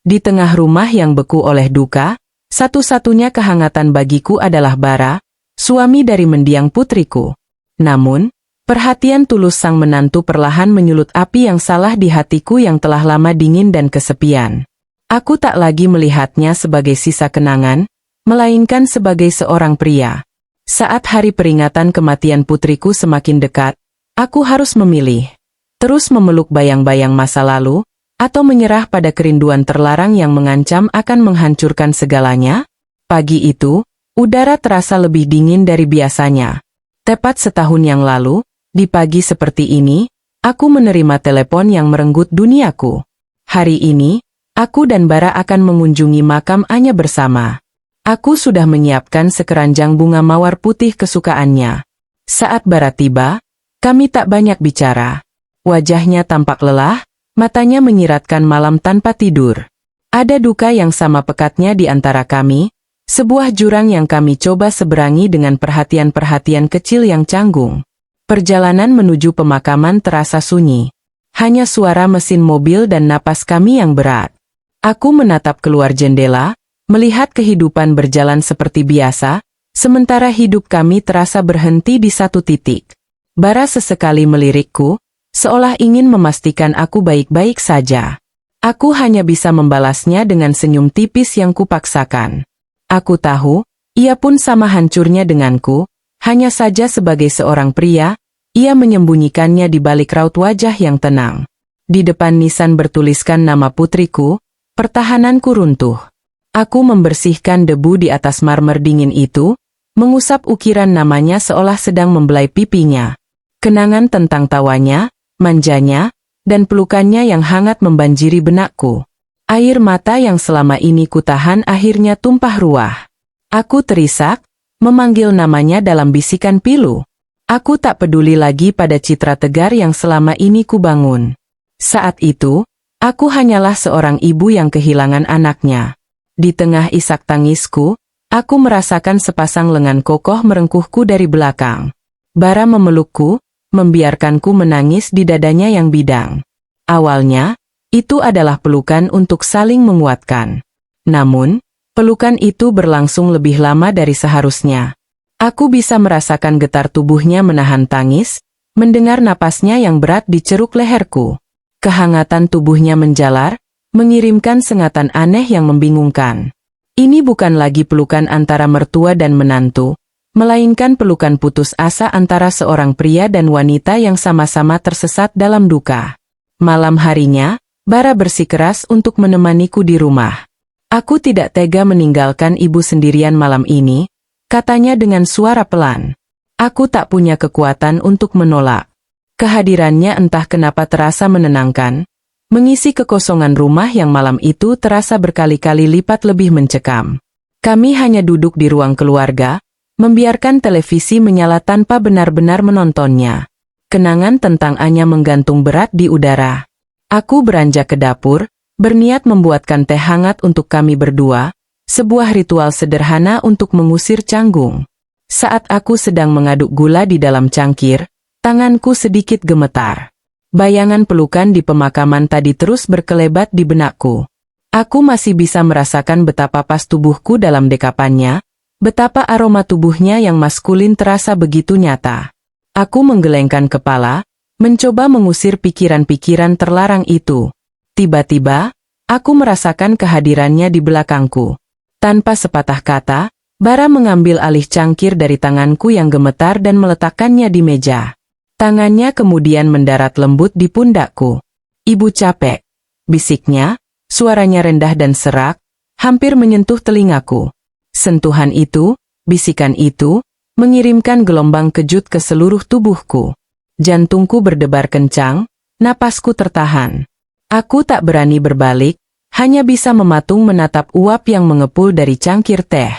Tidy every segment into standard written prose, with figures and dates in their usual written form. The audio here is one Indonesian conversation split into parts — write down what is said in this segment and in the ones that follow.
Di tengah rumah yang beku oleh duka, satu-satunya kehangatan bagiku adalah Bara, suami dari mendiang putriku. Namun, perhatian tulus sang menantu perlahan menyulut api yang salah di hatiku yang telah lama dingin dan kesepian. Aku tak lagi melihatnya sebagai sisa kenangan, melainkan sebagai seorang pria. Saat hari peringatan kematian putriku semakin dekat, aku harus memilih. Terus memeluk bayang-bayang masa lalu, atau menyerah pada kerinduan terlarang yang mengancam akan menghancurkan segalanya? Pagi itu, udara terasa lebih dingin dari biasanya. Tepat setahun yang lalu, di pagi seperti ini, aku menerima telepon yang merenggut duniaku. Hari ini, aku dan Bara akan mengunjungi makam Anya bersama. Aku sudah menyiapkan sekeranjang bunga mawar putih kesukaannya. Saat Bara tiba, kami tak banyak bicara. Wajahnya tampak lelah, matanya menyiratkan malam tanpa tidur. Ada duka yang sama pekatnya di antara kami, sebuah jurang yang kami coba seberangi dengan perhatian-perhatian kecil yang canggung. Perjalanan menuju pemakaman terasa sunyi. Hanya suara mesin mobil dan napas kami yang berat. Aku menatap keluar jendela, melihat kehidupan berjalan seperti biasa, sementara hidup kami terasa berhenti di satu titik. Bara sesekali melirikku, seolah ingin memastikan aku baik-baik saja. Aku hanya bisa membalasnya dengan senyum tipis yang kupaksakan. Aku tahu, ia pun sama hancurnya denganku, hanya saja sebagai seorang pria, ia menyembunyikannya di balik raut wajah yang tenang. Di depan nisan bertuliskan nama putriku, pertahananku runtuh. Aku membersihkan debu di atas marmer dingin itu, mengusap ukiran namanya seolah sedang membelai pipinya. Kenangan tentang tawanya, manjanya, dan pelukannya yang hangat membanjiri benakku. Air mata yang selama ini kutahan akhirnya tumpah ruah. Aku terisak, memanggil namanya dalam bisikan pilu. Aku tak peduli lagi pada citra tegar yang selama ini kubangun. Saat itu, aku hanyalah seorang ibu yang kehilangan anaknya. Di tengah isak tangisku, aku merasakan sepasang lengan kokoh merengkuhku dari belakang. Bara memelukku, membiarkanku menangis di dadanya yang bidang. Awalnya, itu adalah pelukan untuk saling menguatkan. Namun, pelukan itu berlangsung lebih lama dari seharusnya. Aku bisa merasakan getar tubuhnya menahan tangis, mendengar napasnya yang berat di ceruk leherku. Kehangatan tubuhnya menjalar, mengirimkan sengatan aneh yang membingungkan. Ini bukan lagi pelukan antara mertua dan menantu, melainkan pelukan putus asa antara seorang pria dan wanita yang sama-sama tersesat dalam duka. Malam harinya, Bara bersikeras untuk menemaniku di rumah. Aku tidak tega meninggalkan ibu sendirian malam ini, katanya dengan suara pelan. Aku tak punya kekuatan untuk menolak. Kehadirannya entah kenapa terasa menenangkan, mengisi kekosongan rumah yang malam itu terasa berkali-kali lipat lebih mencekam. Kami hanya duduk di ruang keluarga, membiarkan televisi menyala tanpa benar-benar menontonnya. Kenangan tentang Anya menggantung berat di udara. Aku beranjak ke dapur, berniat membuatkan teh hangat untuk kami berdua, sebuah ritual sederhana untuk mengusir canggung. Saat aku sedang mengaduk gula di dalam cangkir, tanganku sedikit gemetar. Bayangan pelukan di pemakaman tadi terus berkelebat di benakku. Aku masih bisa merasakan betapa pas tubuhku dalam dekapannya, betapa aroma tubuhnya yang maskulin terasa begitu nyata. Aku menggelengkan kepala, mencoba mengusir pikiran-pikiran terlarang itu. Tiba-tiba, aku merasakan kehadirannya di belakangku. Tanpa sepatah kata, Bara mengambil alih cangkir dari tanganku yang gemetar dan meletakkannya di meja. Tangannya kemudian mendarat lembut di pundakku. "Ibu capek," bisiknya, suaranya rendah dan serak, hampir menyentuh telingaku. Sentuhan itu, bisikan itu, mengirimkan gelombang kejut ke seluruh tubuhku. Jantungku berdebar kencang, napasku tertahan. Aku tak berani berbalik, hanya bisa mematung menatap uap yang mengepul dari cangkir teh.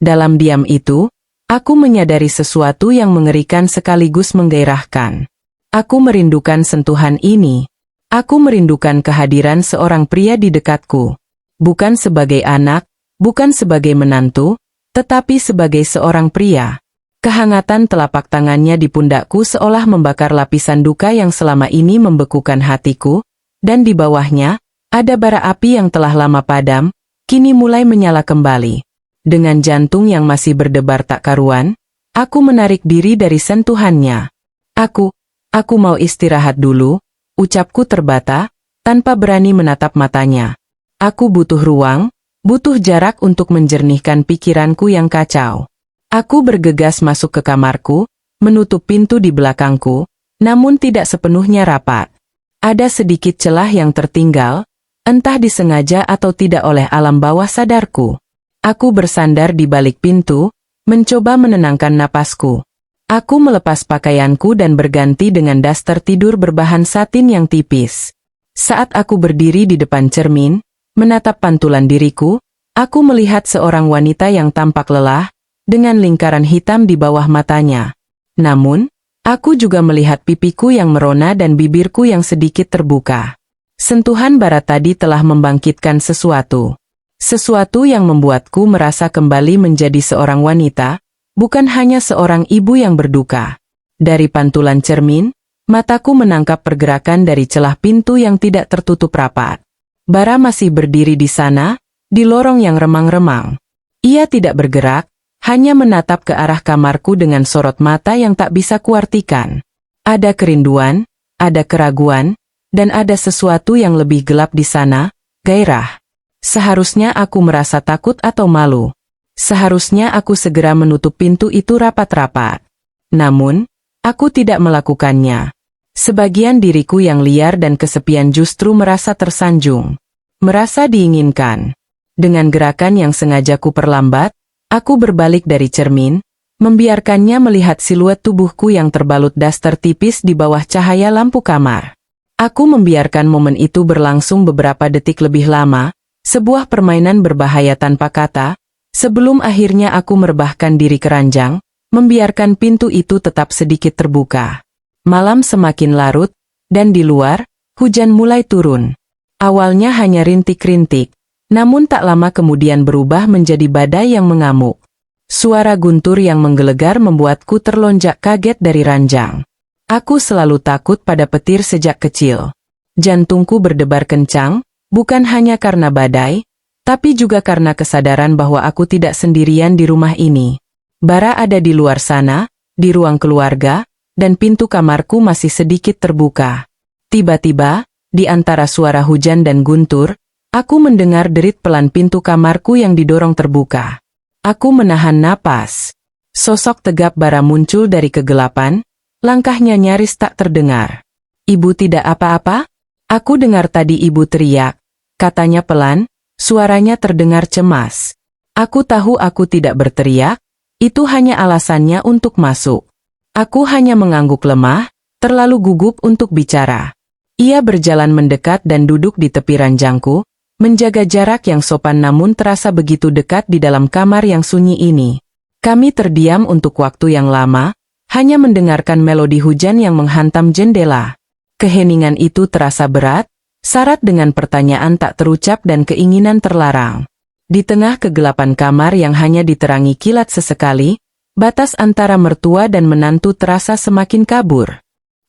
Dalam diam itu, aku menyadari sesuatu yang mengerikan sekaligus menggairahkan. Aku merindukan sentuhan ini. Aku merindukan kehadiran seorang pria di dekatku. Bukan sebagai anak, bukan sebagai menantu, tetapi sebagai seorang pria. Kehangatan telapak tangannya di pundakku seolah membakar lapisan duka yang selama ini membekukan hatiku, dan di bawahnya, Ada bara api yang telah lama padam, kini mulai menyala kembali. Dengan jantung yang masih berdebar tak karuan, aku menarik diri dari sentuhannya. Aku mau istirahat dulu, ucapku terbata, tanpa berani menatap matanya. Aku butuh ruang, butuh jarak untuk menjernihkan pikiranku yang kacau. Aku bergegas masuk ke kamarku, menutup pintu di belakangku, namun tidak sepenuhnya rapat. Ada sedikit celah yang tertinggal, entah disengaja atau tidak oleh alam bawah sadarku. Aku bersandar di balik pintu, mencoba menenangkan napasku. Aku melepas pakaianku dan berganti dengan daster tidur berbahan satin yang tipis. Saat aku berdiri di depan cermin, menatap pantulan diriku, aku melihat seorang wanita yang tampak lelah, dengan lingkaran hitam di bawah matanya. Namun, aku juga melihat pipiku yang merona dan bibirku yang sedikit terbuka. Sentuhan bara tadi telah membangkitkan sesuatu. Sesuatu yang membuatku merasa kembali menjadi seorang wanita, bukan hanya seorang ibu yang berduka. Dari pantulan cermin, mataku menangkap pergerakan dari celah pintu yang tidak tertutup rapat. Bara masih berdiri di sana, di lorong yang remang-remang. Ia tidak bergerak, hanya menatap ke arah kamarku dengan sorot mata yang tak bisa kuartikan. Ada kerinduan, ada keraguan, dan ada sesuatu yang lebih gelap di sana, gairah. Seharusnya aku merasa takut atau malu. Seharusnya aku segera menutup pintu itu rapat-rapat. Namun, aku tidak melakukannya. Sebagian diriku yang liar dan kesepian justru merasa tersanjung. Merasa diinginkan. Dengan gerakan yang sengaja ku perlambat, aku berbalik dari cermin, membiarkannya melihat siluet tubuhku yang terbalut daster tipis di bawah cahaya lampu kamar. Aku membiarkan momen itu berlangsung beberapa detik lebih lama, sebuah permainan berbahaya tanpa kata, sebelum akhirnya aku merebahkan diri ke ranjang, membiarkan pintu itu tetap sedikit terbuka. Malam semakin larut, dan di luar, hujan mulai turun. Awalnya hanya rintik-rintik, namun tak lama kemudian berubah menjadi badai yang mengamuk. Suara guntur yang menggelegar membuatku terlonjak kaget dari ranjang. Aku selalu takut pada petir sejak kecil. Jantungku berdebar kencang, bukan hanya karena badai, tapi juga karena kesadaran bahwa aku tidak sendirian di rumah ini. Bara ada di luar sana, di ruang keluarga, dan pintu kamarku masih sedikit terbuka. Tiba-tiba, di antara suara hujan dan guntur, aku mendengar derit pelan pintu kamarku yang didorong terbuka. Aku menahan napas. Sosok tegap Bara muncul dari kegelapan, langkahnya nyaris tak terdengar. "Ibu tidak apa-apa?" Aku dengar tadi ibu teriak, katanya pelan. Suaranya terdengar cemas. Aku tahu aku tidak berteriak, itu hanya alasannya untuk masuk. Aku hanya mengangguk lemah, terlalu gugup untuk bicara. Ia berjalan mendekat dan duduk di tepi ranjangku, menjaga jarak yang sopan namun terasa begitu dekat di dalam kamar yang sunyi ini. Kami terdiam untuk waktu yang lama, hanya mendengarkan melodi hujan yang menghantam jendela. Keheningan itu terasa berat, syarat dengan pertanyaan tak terucap dan keinginan terlarang. Di tengah kegelapan kamar yang hanya diterangi kilat sesekali, batas antara mertua dan menantu terasa semakin kabur.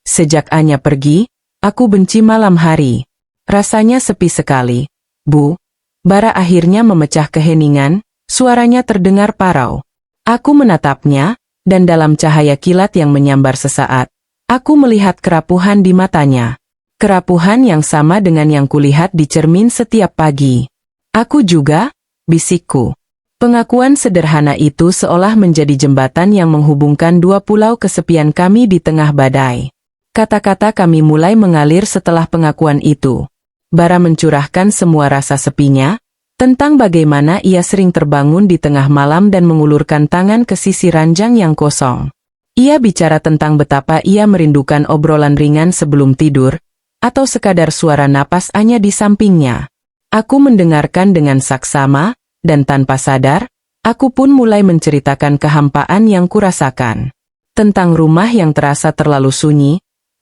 Sejak Anya pergi, aku benci malam hari. Rasanya sepi sekali. "Bu." Bara akhirnya memecah keheningan, suaranya terdengar parau. Aku menatapnya, dan dalam cahaya kilat yang menyambar sesaat, aku melihat kerapuhan di matanya. Kerapuhan yang sama dengan yang kulihat di cermin setiap pagi. "Aku juga," bisikku. Pengakuan sederhana itu seolah menjadi jembatan yang menghubungkan dua pulau kesepian kami di tengah badai. Kata-kata kami mulai mengalir setelah pengakuan itu. Bara mencurahkan semua rasa sepinya, tentang bagaimana ia sering terbangun di tengah malam dan mengulurkan tangan ke sisi ranjang yang kosong. Ia bicara tentang betapa ia merindukan obrolan ringan sebelum tidur, atau sekadar suara napas Anya di sampingnya. Aku mendengarkan dengan saksama, dan tanpa sadar, aku pun mulai menceritakan kehampaan yang kurasakan. Tentang rumah yang terasa terlalu sunyi,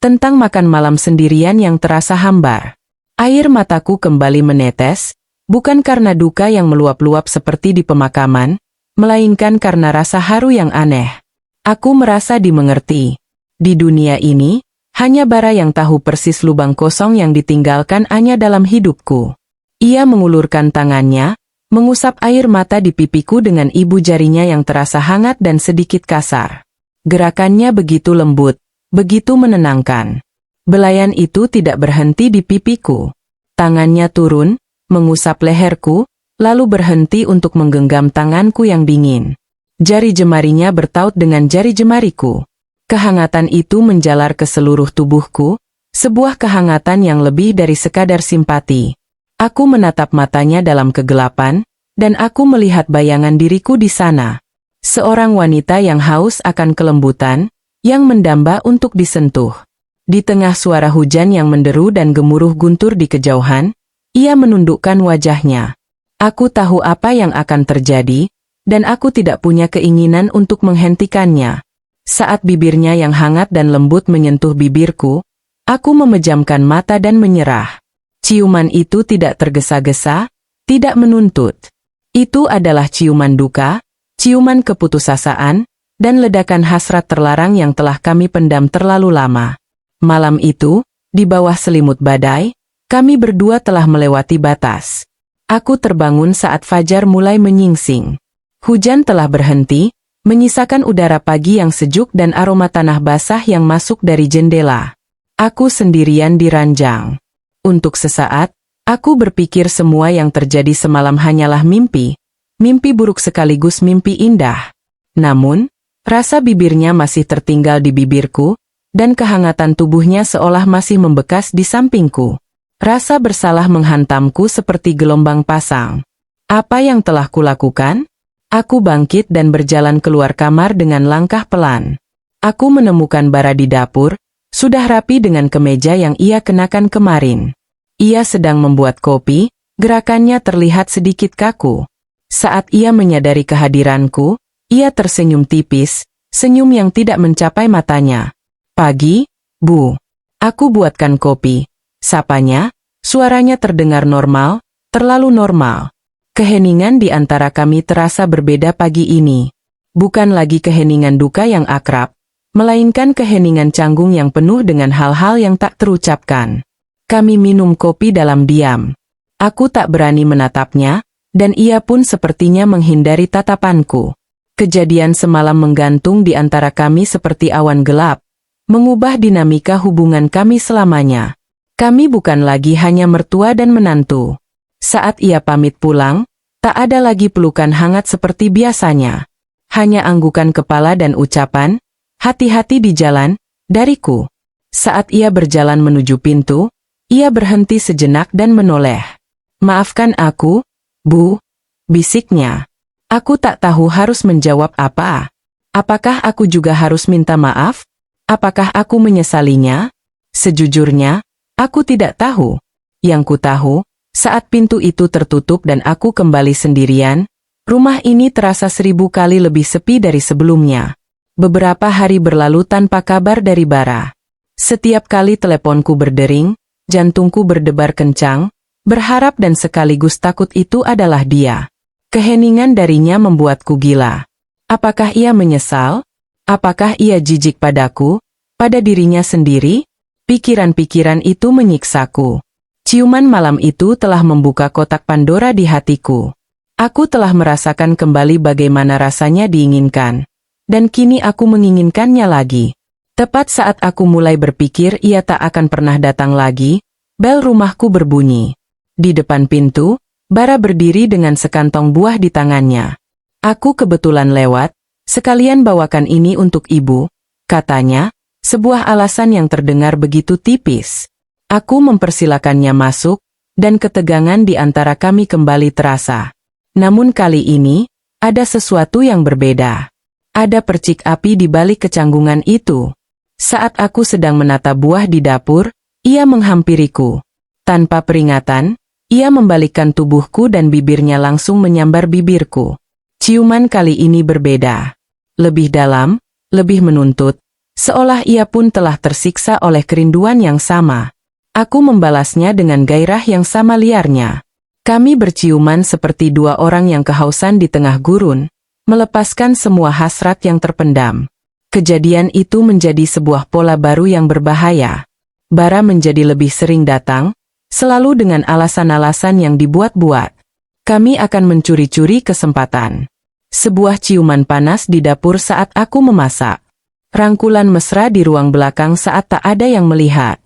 tentang makan malam sendirian yang terasa hambar. Air mataku kembali menetes, bukan karena duka yang meluap-luap seperti di pemakaman, melainkan karena rasa haru yang aneh. Aku merasa dimengerti. Di dunia ini, Hanya Bara yang tahu persis lubang kosong yang ditinggalkan Anya dalam hidupku. Ia mengulurkan tangannya, mengusap air mata di pipiku dengan ibu jarinya yang terasa hangat dan sedikit kasar. Gerakannya begitu lembut, begitu menenangkan. Belayan itu tidak berhenti di pipiku. Tangannya turun, mengusap leherku, lalu berhenti untuk menggenggam tanganku yang dingin. Jari jemarinya bertaut dengan jari jemariku. Kehangatan itu menjalar ke seluruh tubuhku, sebuah kehangatan yang lebih dari sekadar simpati. Aku menatap matanya dalam kegelapan, dan aku melihat bayangan diriku di sana. Seorang wanita yang haus akan kelembutan, yang mendamba untuk disentuh. Di tengah suara hujan yang menderu dan gemuruh guntur di kejauhan, ia menundukkan wajahnya. Aku tahu apa yang akan terjadi, dan aku tidak punya keinginan untuk menghentikannya. Saat bibirnya yang hangat dan lembut menyentuh bibirku, aku memejamkan mata dan menyerah. Ciuman itu tidak tergesa-gesa, tidak menuntut. Itu adalah ciuman duka, ciuman keputusasaan, dan ledakan hasrat terlarang yang telah kami pendam terlalu lama. Malam itu, di bawah selimut badai, kami berdua telah melewati batas. Aku terbangun saat fajar mulai menyingsing. Hujan telah berhenti, menyisakan udara pagi yang sejuk dan aroma tanah basah yang masuk dari jendela. Aku sendirian di ranjang. Untuk sesaat, aku berpikir semua yang terjadi semalam hanyalah mimpi. Mimpi buruk sekaligus mimpi indah. Namun, rasa bibirnya masih tertinggal di bibirku, dan kehangatan tubuhnya seolah masih membekas di sampingku. Rasa bersalah menghantamku seperti gelombang pasang. Apa yang telah kulakukan? Aku bangkit dan berjalan keluar kamar dengan langkah pelan. Aku menemukan Bara di dapur, sudah rapi dengan kemeja yang ia kenakan kemarin. Ia sedang membuat kopi, gerakannya terlihat sedikit kaku. Saat ia menyadari kehadiranku, ia tersenyum tipis, senyum yang tidak mencapai matanya. "Pagi, Bu. Aku buatkan kopi," sapanya, suaranya terdengar normal, terlalu normal. Keheningan di antara kami terasa berbeda pagi ini. Bukan lagi keheningan duka yang akrab, melainkan keheningan canggung yang penuh dengan hal-hal yang tak terucapkan. Kami minum kopi dalam diam. Aku tak berani menatapnya, dan ia pun sepertinya menghindari tatapanku. Kejadian semalam menggantung di antara kami seperti awan gelap, mengubah dinamika hubungan kami selamanya. Kami bukan lagi hanya mertua dan menantu. Saat ia pamit pulang, tak ada lagi pelukan hangat seperti biasanya. Hanya anggukan kepala dan ucapan, "Hati-hati di jalan," dariku. Saat ia berjalan menuju pintu, ia berhenti sejenak dan menoleh. "Maafkan aku, Bu," bisiknya. Aku tak tahu harus menjawab apa. Apakah aku juga harus minta maaf? Apakah aku menyesalinya? Sejujurnya, aku tidak tahu. Yang ku tahu, saat pintu itu tertutup dan aku kembali sendirian, rumah ini terasa 1000 kali lebih sepi dari sebelumnya. Beberapa hari berlalu tanpa kabar dari Bara. Setiap kali teleponku berdering, jantungku berdebar kencang, berharap dan sekaligus takut itu adalah dia. Keheningan darinya membuatku gila. Apakah ia menyesal? Apakah ia jijik padaku, pada dirinya sendiri? Pikiran-pikiran itu menyiksaku. Ciuman malam itu telah membuka kotak Pandora di hatiku. Aku telah merasakan kembali bagaimana rasanya diinginkan. Dan kini aku menginginkannya lagi. Tepat saat aku mulai berpikir ia tak akan pernah datang lagi, bel rumahku berbunyi. Di depan pintu, Bara berdiri dengan sekantong buah di tangannya. "Aku kebetulan lewat, sekalian bawakan ini untuk Ibu," katanya, sebuah alasan yang terdengar begitu tipis. Aku mempersilakannya masuk, dan ketegangan di antara kami kembali terasa. Namun kali ini, ada sesuatu yang berbeda. Ada percik api di balik kecanggungan itu. Saat aku sedang menata buah di dapur, ia menghampiriku. Tanpa peringatan, ia membalikkan tubuhku dan bibirnya langsung menyambar bibirku. Ciuman kali ini berbeda. Lebih dalam, lebih menuntut, seolah ia pun telah tersiksa oleh kerinduan yang sama. Aku membalasnya dengan gairah yang sama liarnya. Kami berciuman seperti dua orang yang kehausan di tengah gurun, melepaskan semua hasrat yang terpendam. Kejadian itu menjadi sebuah pola baru yang berbahaya. Bara menjadi lebih sering datang, selalu dengan alasan-alasan yang dibuat-buat. Kami akan mencuri-curi kesempatan. Sebuah ciuman panas di dapur saat aku memasak. Rangkulan mesra di ruang belakang saat tak ada yang melihat.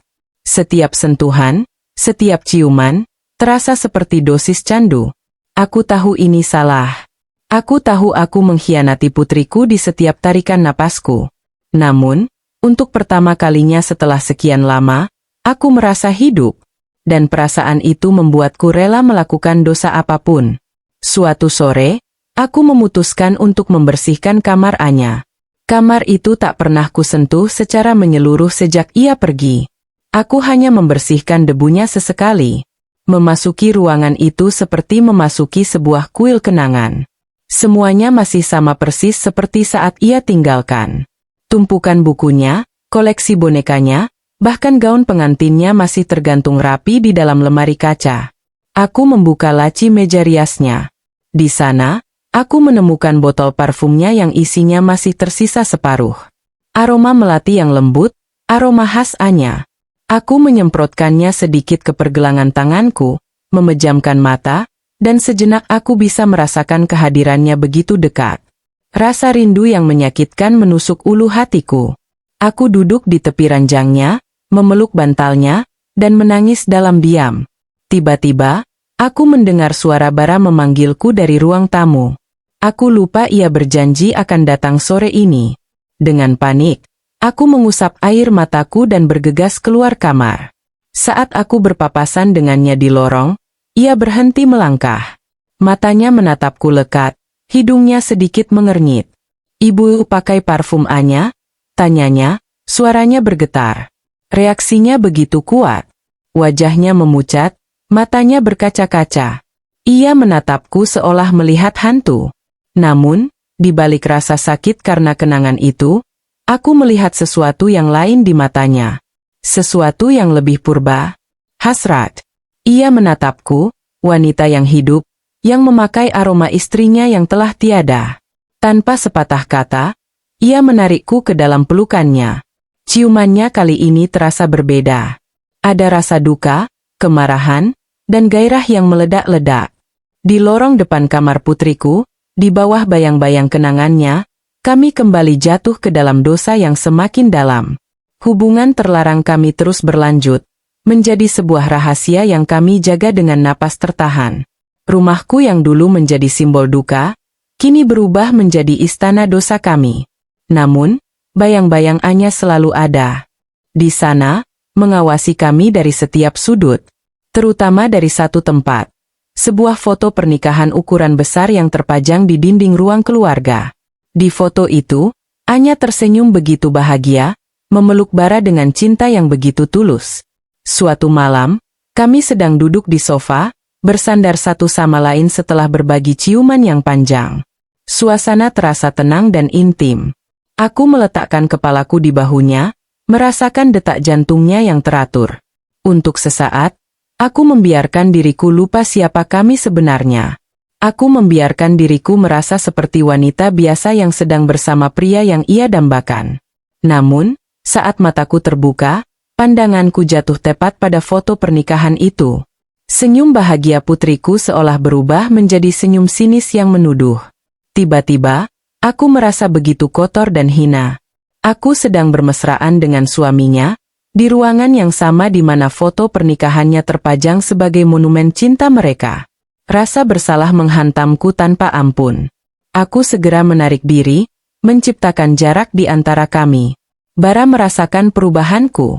Setiap sentuhan, setiap ciuman, terasa seperti dosis candu. Aku tahu ini salah. Aku tahu aku mengkhianati putriku di setiap tarikan napasku. Namun, untuk pertama kalinya setelah sekian lama, aku merasa hidup. Dan perasaan itu membuatku rela melakukan dosa apapun. Suatu sore, aku memutuskan untuk membersihkan kamar Anya. Kamar itu tak pernah kusentuh secara menyeluruh sejak ia pergi. Aku hanya membersihkan debunya sesekali. Memasuki ruangan itu seperti memasuki sebuah kuil kenangan. Semuanya masih sama persis seperti saat ia tinggalkan. Tumpukan bukunya, koleksi bonekanya, bahkan gaun pengantinnya masih tergantung rapi di dalam lemari kaca. Aku membuka laci meja riasnya. Di sana, aku menemukan botol parfumnya yang isinya masih tersisa separuh. Aroma melati yang lembut, aroma khas Anya. Aku menyemprotkannya sedikit ke pergelangan tanganku, memejamkan mata, dan sejenak aku bisa merasakan kehadirannya begitu dekat. Rasa rindu yang menyakitkan menusuk ulu hatiku. Aku duduk di tepi ranjangnya, memeluk bantalnya, dan menangis dalam diam. Tiba-tiba, aku mendengar suara Bara memanggilku dari ruang tamu. Aku lupa ia berjanji akan datang sore ini. Dengan panik, aku mengusap air mataku dan bergegas keluar kamar. Saat aku berpapasan dengannya di lorong, ia berhenti melangkah. Matanya menatapku lekat, hidungnya sedikit mengernyit. "Ibu pakai parfum Anya?" tanyanya, suaranya bergetar. Reaksinya begitu kuat. Wajahnya memucat, matanya berkaca-kaca. Ia menatapku seolah melihat hantu. Namun, di balik rasa sakit karena kenangan itu, aku melihat sesuatu yang lain di matanya. Sesuatu yang lebih purba. Hasrat. Ia menatapku, wanita yang hidup, yang memakai aroma istrinya yang telah tiada. Tanpa sepatah kata, ia menarikku ke dalam pelukannya. Ciumannya kali ini terasa berbeda. Ada rasa duka, kemarahan, dan gairah yang meledak-ledak. Di lorong depan kamar putriku, di bawah bayang-bayang kenangannya, kami kembali jatuh ke dalam dosa yang semakin dalam. Hubungan terlarang kami terus berlanjut. Menjadi sebuah rahasia yang kami jaga dengan napas tertahan. Rumahku yang dulu menjadi simbol duka, kini berubah menjadi istana dosa kami. Namun, bayang-bayang Anya selalu ada. Di sana, mengawasi kami dari setiap sudut. Terutama dari satu tempat. Sebuah foto pernikahan ukuran besar yang terpajang di dinding ruang keluarga. Di foto itu, Anya tersenyum begitu bahagia, memeluk Bara dengan cinta yang begitu tulus. Suatu malam, kami sedang duduk di sofa, bersandar satu sama lain setelah berbagi ciuman yang panjang. Suasana terasa tenang dan intim. Aku meletakkan kepalaku di bahunya, merasakan detak jantungnya yang teratur. Untuk sesaat, aku membiarkan diriku lupa siapa kami sebenarnya. Aku membiarkan diriku merasa seperti wanita biasa yang sedang bersama pria yang ia dambakan. Namun, saat mataku terbuka, pandanganku jatuh tepat pada foto pernikahan itu. Senyum bahagia putriku seolah berubah menjadi senyum sinis yang menuduh. Tiba-tiba, aku merasa begitu kotor dan hina. Aku sedang bermesraan dengan suaminya, di ruangan yang sama di mana foto pernikahannya terpajang sebagai monumen cinta mereka. Rasa bersalah menghantamku tanpa ampun. Aku segera menarik diri, menciptakan jarak di antara kami. Bara merasakan perubahanku.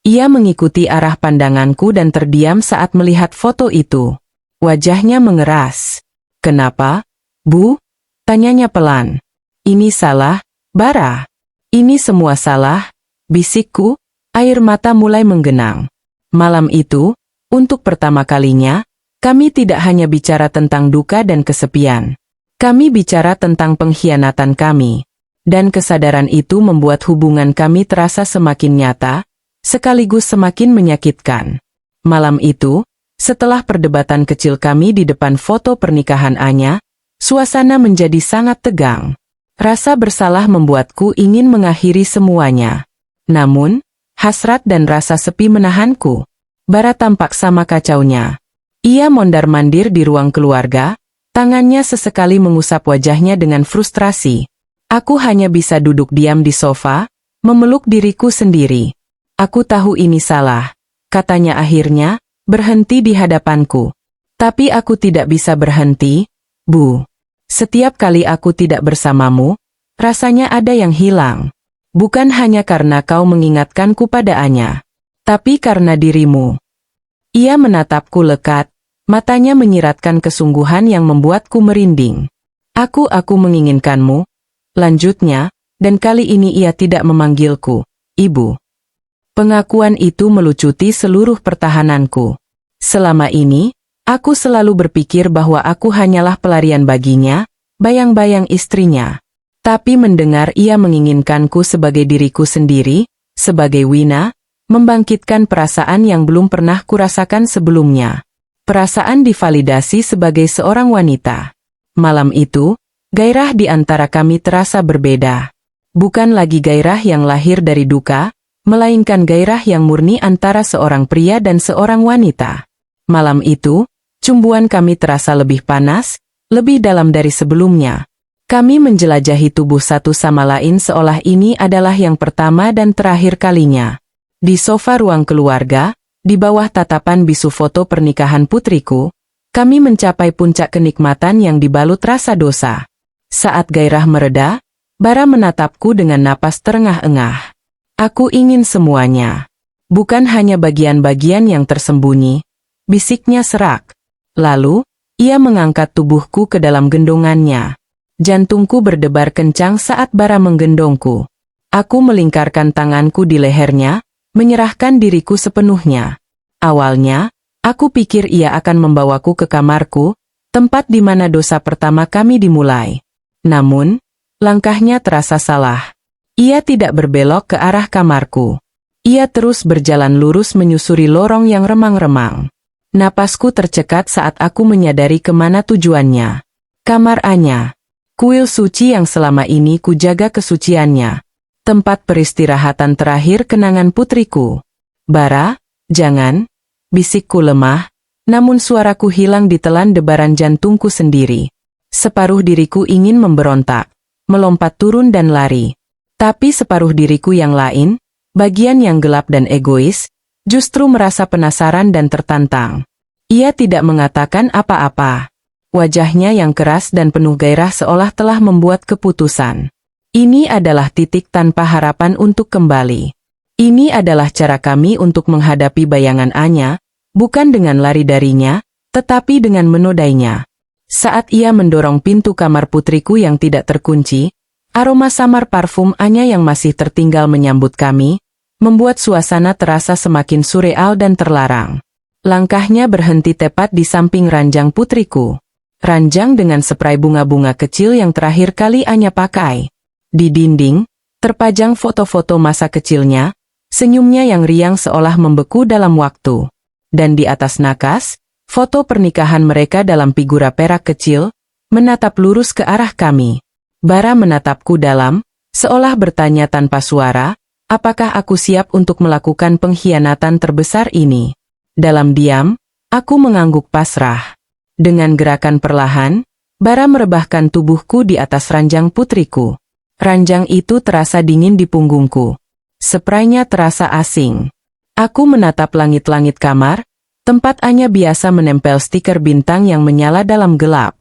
Ia mengikuti arah pandanganku dan terdiam saat melihat foto itu. Wajahnya mengeras. "Kenapa, Bu?" tanyanya pelan. "Ini salah, Bara. Ini semua salah," bisikku, air mata mulai menggenang. Malam itu, untuk pertama kalinya, kami tidak hanya bicara tentang duka dan kesepian. Kami bicara tentang pengkhianatan kami. Dan kesadaran itu membuat hubungan kami terasa semakin nyata, sekaligus semakin menyakitkan. Malam itu, setelah perdebatan kecil kami di depan foto pernikahan Anya, suasana menjadi sangat tegang. Rasa bersalah membuatku ingin mengakhiri semuanya. Namun, hasrat dan rasa sepi menahanku. Bara tampak sama kacaunya. Ia mondar-mandir di ruang keluarga, tangannya sesekali mengusap wajahnya dengan frustrasi. Aku hanya bisa duduk diam di sofa, memeluk diriku sendiri. Aku tahu ini salah, katanya akhirnya, berhenti di hadapanku. Tapi aku tidak bisa berhenti, Bu. Setiap kali aku tidak bersamamu, rasanya ada yang hilang. Bukan hanya karena kau mengingatkanku pada Anya, tapi karena dirimu. Ia menatapku lekat, matanya menyiratkan kesungguhan yang membuatku merinding. Aku menginginkanmu, lanjutnya, dan kali ini ia tidak memanggilku, Ibu. Pengakuan itu melucuti seluruh pertahananku. Selama ini, aku selalu berpikir bahwa aku hanyalah pelarian baginya, bayang-bayang istrinya. Tapi mendengar ia menginginkanku sebagai diriku sendiri, sebagai Wina, membangkitkan perasaan yang belum pernah kurasakan sebelumnya. Perasaan divalidasi sebagai seorang wanita. Malam itu, gairah di antara kami terasa berbeda. Bukan lagi gairah yang lahir dari duka, melainkan gairah yang murni antara seorang pria dan seorang wanita. Malam itu, cumbuan kami terasa lebih panas, lebih dalam dari sebelumnya. Kami menjelajahi tubuh satu sama lain seolah ini adalah yang pertama dan terakhir kalinya. Di sofa ruang keluarga, di bawah tatapan bisu foto pernikahan putriku, kami mencapai puncak kenikmatan yang dibalut rasa dosa. Saat gairah mereda, Bara menatapku dengan napas terengah-engah. Aku ingin semuanya. Bukan hanya bagian-bagian yang tersembunyi, bisiknya serak. Lalu, ia mengangkat tubuhku ke dalam gendongannya. Jantungku berdebar kencang saat Bara menggendongku. Aku melingkarkan tanganku di lehernya, menyerahkan diriku sepenuhnya. Awalnya, aku pikir ia akan membawaku ke kamarku, tempat di mana dosa pertama kami dimulai. Namun, langkahnya terasa salah. Ia tidak berbelok ke arah kamarku. Ia terus berjalan lurus menyusuri lorong yang remang-remang. Napasku tercekat saat aku menyadari kemana tujuannya. Kamar Anya. Kuil suci yang selama ini kujaga kesuciannya. Tempat peristirahatan terakhir kenangan putriku. Bara, jangan, bisikku lemah, namun suaraku hilang ditelan debaran jantungku sendiri. Separuh diriku ingin memberontak, melompat turun dan lari. Tapi separuh diriku yang lain, bagian yang gelap dan egois, justru merasa penasaran dan tertantang. Ia tidak mengatakan apa-apa. Wajahnya yang keras dan penuh gairah seolah telah membuat keputusan. Ini adalah titik tanpa harapan untuk kembali. Ini adalah cara kami untuk menghadapi bayangan Anya, bukan dengan lari darinya, tetapi dengan menodainya. Saat ia mendorong pintu kamar putriku yang tidak terkunci, aroma samar parfum Anya yang masih tertinggal menyambut kami, membuat suasana terasa semakin surreal dan terlarang. Langkahnya berhenti tepat di samping ranjang putriku. Ranjang dengan spray bunga-bunga kecil yang terakhir kali Anya pakai. Di dinding, terpajang foto-foto masa kecilnya, senyumnya yang riang seolah membeku dalam waktu. Dan di atas nakas, foto pernikahan mereka dalam figura perak kecil, menatap lurus ke arah kami. Bara menatapku dalam, seolah bertanya tanpa suara, apakah aku siap untuk melakukan pengkhianatan terbesar ini? Dalam diam, aku mengangguk pasrah. Dengan gerakan perlahan, Bara merebahkan tubuhku di atas ranjang putriku. Ranjang itu terasa dingin di punggungku. Spraynya terasa asing. Aku menatap langit-langit kamar, tempat Anya biasa menempel stiker bintang yang menyala dalam gelap.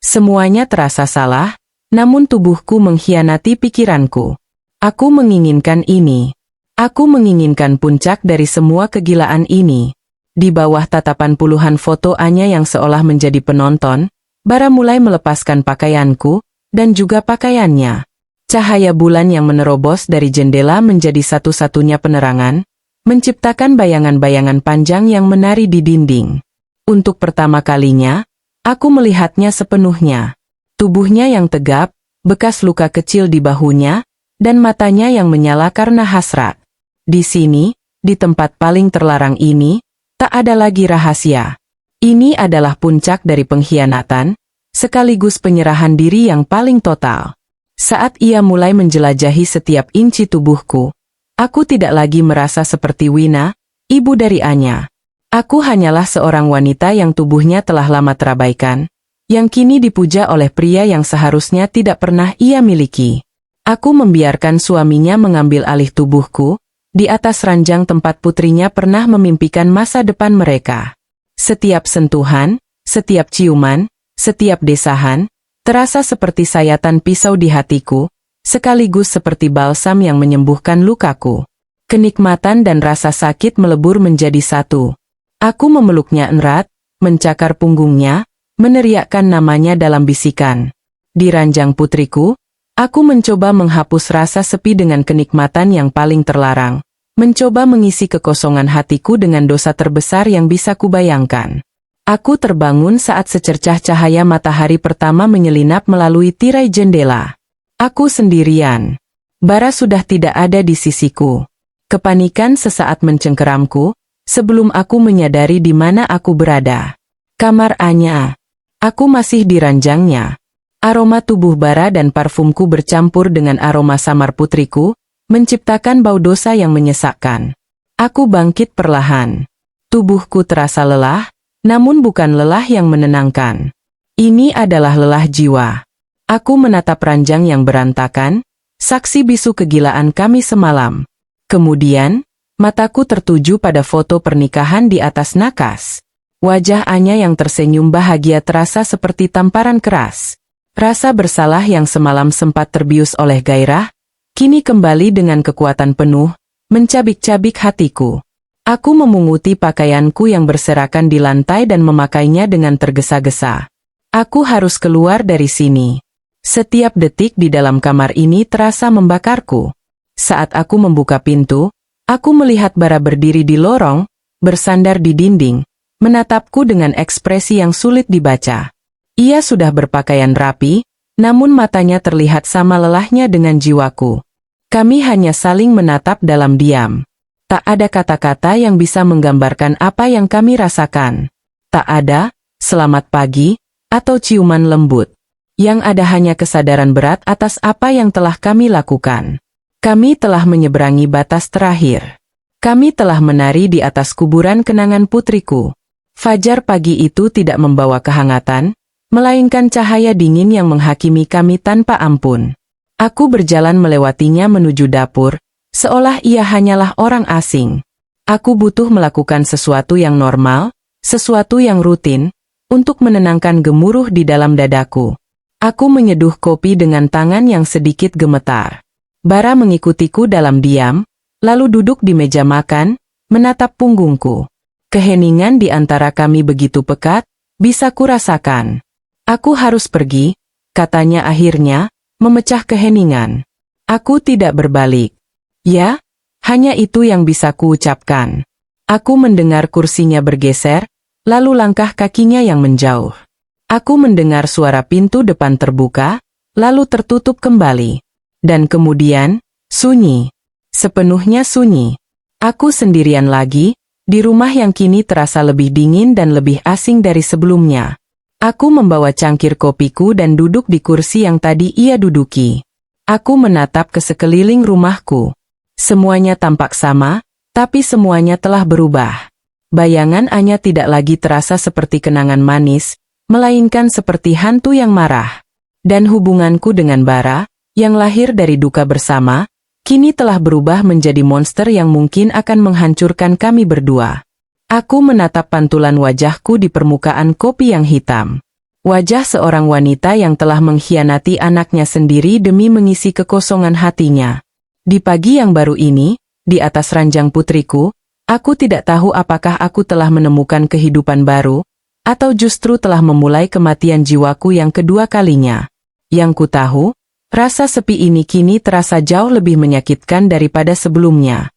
Semuanya terasa salah, namun tubuhku mengkhianati pikiranku. Aku menginginkan ini. Aku menginginkan puncak dari semua kegilaan ini. Di bawah tatapan puluhan foto Anya yang seolah menjadi penonton, Bara mulai melepaskan pakaianku, dan juga pakaiannya. Cahaya bulan yang menerobos dari jendela menjadi satu-satunya penerangan, menciptakan bayangan-bayangan panjang yang menari di dinding. Untuk pertama kalinya, aku melihatnya sepenuhnya. Tubuhnya yang tegap, bekas luka kecil di bahunya, dan matanya yang menyala karena hasrat. Di sini, di tempat paling terlarang ini, tak ada lagi rahasia. Ini adalah puncak dari pengkhianatan, sekaligus penyerahan diri yang paling total. Saat ia mulai menjelajahi setiap inci tubuhku, aku tidak lagi merasa seperti Wina, ibu dari Anya. Aku hanyalah seorang wanita yang tubuhnya telah lama terabaikan, yang kini dipuja oleh pria yang seharusnya tidak pernah ia miliki. Aku membiarkan suaminya mengambil alih tubuhku, di atas ranjang tempat putrinya pernah memimpikan masa depan mereka. Setiap sentuhan, setiap ciuman, setiap desahan, terasa seperti sayatan pisau di hatiku, sekaligus seperti balsam yang menyembuhkan lukaku. Kenikmatan dan rasa sakit melebur menjadi satu. Aku memeluknya erat, mencakar punggungnya, meneriakkan namanya dalam bisikan. Di ranjang putriku, aku mencoba menghapus rasa sepi dengan kenikmatan yang paling terlarang, mencoba mengisi kekosongan hatiku dengan dosa terbesar yang bisa kubayangkan. Aku terbangun saat secercah cahaya matahari pertama menyelinap melalui tirai jendela. Aku sendirian. Bara sudah tidak ada di sisiku. Kepanikan sesaat mencengkeramku, sebelum aku menyadari di mana aku berada. Kamar Anya. Aku masih di ranjangnya. Aroma tubuh bara dan parfumku bercampur dengan aroma samar putriku, menciptakan bau dosa yang menyesakkan. Aku bangkit perlahan. Tubuhku terasa lelah, namun bukan lelah yang menenangkan. Ini adalah lelah jiwa. Aku menatap ranjang yang berantakan, saksi bisu kegilaan kami semalam. Kemudian, mataku tertuju pada foto pernikahan di atas nakas. Wajah Anya yang tersenyum bahagia terasa seperti tamparan keras. Rasa bersalah yang semalam sempat terbius oleh gairah, kini kembali dengan kekuatan penuh, mencabik-cabik hatiku. Aku memunguti pakaianku yang berserakan di lantai dan memakainya dengan tergesa-gesa. Aku harus keluar dari sini. Setiap detik di dalam kamar ini terasa membakarku. Saat aku membuka pintu, aku melihat bara berdiri di lorong, bersandar di dinding, menatapku dengan ekspresi yang sulit dibaca. Ia sudah berpakaian rapi, namun matanya terlihat sama lelahnya dengan jiwaku. Kami hanya saling menatap dalam diam. Tak ada kata-kata yang bisa menggambarkan apa yang kami rasakan. Tak ada, selamat pagi, atau ciuman lembut. Yang ada hanya kesadaran berat atas apa yang telah kami lakukan. Kami telah menyeberangi batas terakhir. Kami telah menari di atas kuburan kenangan putriku. Fajar pagi itu tidak membawa kehangatan, melainkan cahaya dingin yang menghakimi kami tanpa ampun. Aku berjalan melewatinya menuju dapur, seolah ia hanyalah orang asing. Aku butuh melakukan sesuatu yang normal, sesuatu yang rutin, untuk menenangkan gemuruh di dalam dadaku. Aku menyeduh kopi dengan tangan yang sedikit gemetar. Bara mengikutiku dalam diam, lalu duduk di meja makan, menatap punggungku. Keheningan di antara kami begitu pekat, bisa kurasakan. Aku harus pergi, katanya akhirnya, memecah keheningan. Aku tidak berbalik. Ya, hanya itu yang bisa kuucapkan. Aku mendengar kursinya bergeser, lalu langkah kakinya yang menjauh. Aku mendengar suara pintu depan terbuka, lalu tertutup kembali. Dan kemudian, sunyi. Sepenuhnya sunyi. Aku sendirian lagi, di rumah yang kini terasa lebih dingin dan lebih asing dari sebelumnya. Aku membawa cangkir kopiku dan duduk di kursi yang tadi ia duduki. Aku menatap ke sekeliling rumahku. Semuanya tampak sama, tapi semuanya telah berubah. Bayangan Anya tidak lagi terasa seperti kenangan manis, melainkan seperti hantu yang marah. Dan hubunganku dengan Bara, yang lahir dari duka bersama, kini telah berubah menjadi monster yang mungkin akan menghancurkan kami berdua. Aku menatap pantulan wajahku di permukaan kopi yang hitam. Wajah seorang wanita yang telah mengkhianati anaknya sendiri demi mengisi kekosongan hatinya. Di pagi yang baru ini, di atas ranjang putriku, aku tidak tahu apakah aku telah menemukan kehidupan baru, atau justru telah memulai kematian jiwaku yang kedua kalinya. Yang ku tahu, rasa sepi ini kini terasa jauh lebih menyakitkan daripada sebelumnya.